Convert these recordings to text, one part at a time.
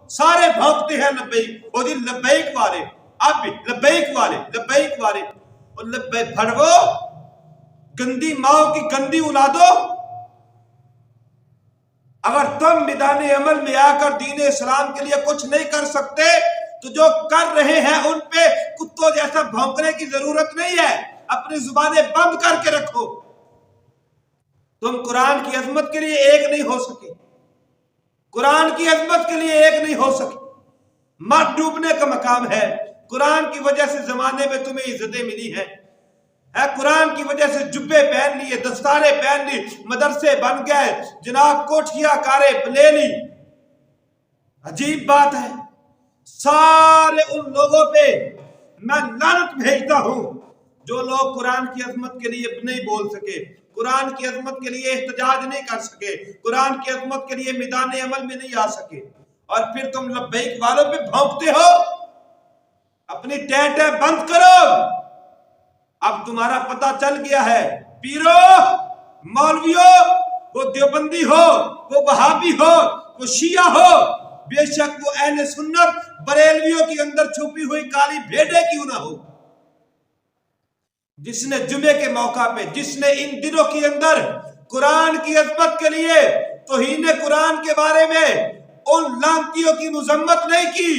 سارے بھونکتے ہیں لبیک، وہ جی لبیک والے، اب بھی لبیک والے، لبیک والے، اور لبیک بھڑوو، گندی ماں کی گندی اولادو، اگر تم میدان عمل میں آ کر دین اسلام کے لیے کچھ نہیں کر سکتے تو جو کر رہے ہیں ان پہ کتوں جیسا بھونکنے کی ضرورت نہیں ہے، اپنی زبانیں بند کر کے رکھو۔ تم قرآن کی عظمت کے لیے ایک نہیں ہو سکے، قرآن کی عظمت کے لیے ایک نہیں ہو سکے، مر ڈوبنے کا مقام ہے۔ قرآن کی وجہ سے زمانے میں تمہیں عزتیں ملی ہیں، قرآن کی وجہ سے جبے پہن لیے، دستارے پہن لی، مدرسے بن گئے، جناب کوٹھیاں کارے لے لی۔ عجیب بات ہے، سارے ان لوگوں پہ میں لعنت بھیجتا ہوں جو لوگ قرآن کی عظمت کے لیے نہیں بول سکے، قرآن کی عظمت کے لیے احتجاج نہیں کر سکے، قرآن کی عظمت کے لیے میدان عمل میں نہیں آ سکے، اور پھر تم لبیک والوں پہ بھونکتے ہو۔ اپنی ٹینٹیں بند کرو، اب تمہارا پتہ چل گیا ہے، پیرو، مولویوں، وہ دیوبندی ہو، وہ وہابی ہو، وہ شیعہ ہو، بے شک وہ اہل سنت بریلویوں کی اندر چھپی ہوئی کالی بھیڑیں کیوں نہ ہو، جس نے جمعے کے موقع پہ، جس نے ان دنوں کے اندر قرآن کی عظمت کے لیے توہین قرآن کے بارے میں ان لعنتیوں کی مذمت نہیں کی،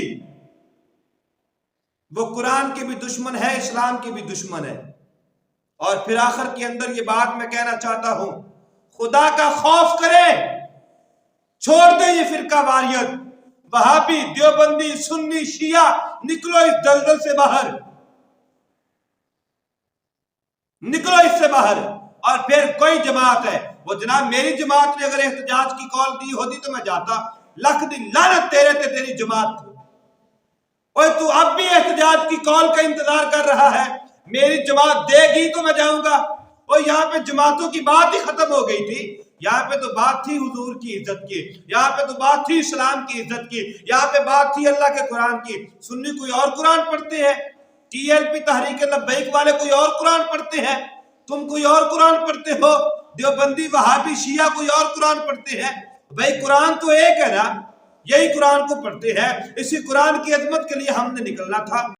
وہ قرآن کے بھی دشمن ہے، اسلام کے بھی دشمن ہے۔ اور پھر آخر کے اندر یہ بات میں کہنا چاہتا ہوں، خدا کا خوف کریں، چھوڑ دیں یہ فرقہ واریت، وہابی، دیوبندی، سنی، شیعہ، نکلو اس دلدل سے باہر، نکلو اس سے باہر۔ اور پھر کوئی جماعت ہے، وہ جناب میری جماعت نے اگر احتجاج کی کال دی ہوتی تو میں جاتا، لکھ دی لعنت تیرے تے تیری جماعت تھی، اور تو اب بھی احتجاج کی کال کا انتظار کر رہا ہے، میری جماعت دے گی تو میں جاؤں گا۔ اور یہاں پہ جماعتوں کی بات ہی ختم ہو گئی تھی، یہاں پہ تو بات تھی حضور کی عزت کی، یہاں پہ تو بات تھی اسلام کی عزت کی، یہاں پہ بات تھی اللہ کے قرآن کی۔ سنی کوئی اور قرآن پڑھتے ہیں، T L P Tehreek Labbaik والے کوئی اور قرآن پڑھتے ہیں، تم کوئی اور قرآن پڑھتے ہو، دیوبندی، وہابی، شیعہ کوئی اور قرآن پڑھتے ہیں۔ بھائی قرآن تو ایک ہے نا، یہی قرآن کو پڑھتے ہیں، اسی قرآن کی عظمت کے لیے ہم نے نکلنا تھا۔